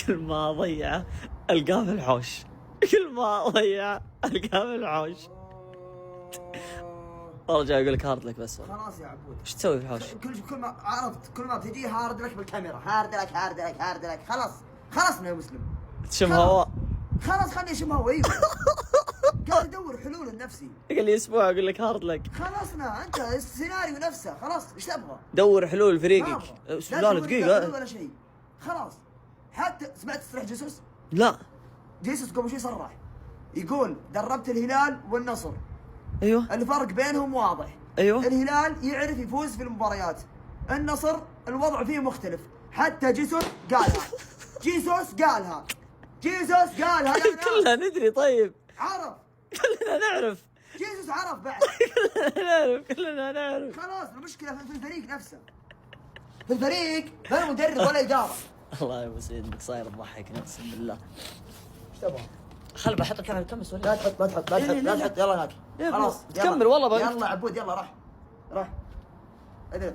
كل ما اضيعه القاه في الحوش، كل ما اضيعه القاه في الحوش. والله جاي اقول لك هارد لك بس. خلاص يا عبود ايش تسوي في الحوش؟ كل ما عرفت، كل ما بتجي هارد لك بالكاميرا، هارد لك هارد لك هارد لك. خلاص خلصنا يا مسلم. تشم هواء. خلاص خلني اشم هواء. ايوه قاعد ادور حلول لنفسي. قال لي اسبوع اقول لك هارد لك. خلصنا انت السيناريو نفسه خلاص. ايش تبغى؟ دور حلول فريقك. لا دقيقة ولا شيء. خلاص. حتى سمعت تصريح جيسوس؟ لا. جيسوس قبل شوي صرح يقول دربت الهلال والنصر. ايوه. الفرق بينهم واضح. ايوه. الهلال يعرف يفوز في المباريات، النصر الوضع فيه مختلف. حتى جيسوس قالها. جيسوس قالها. جيسوس قالها. كلنا ندري. طيب عرف. كلنا نعرف. جيسوس عرف بعد. كلنا نعرف. خلاص المشكلة في الفريق نفسه. في الفريق لا مدرب ولا إدارة. الله يا ابو سعيد انك صاير تضحكني اقسم بالله. ايش تبغى؟ خل بحط الكاميرا كمل سوري. لا تحط لا تحط لا تحط لا تحط. يلا هناك. خلاص تكمل والله يلا عبود يلا راح. اذن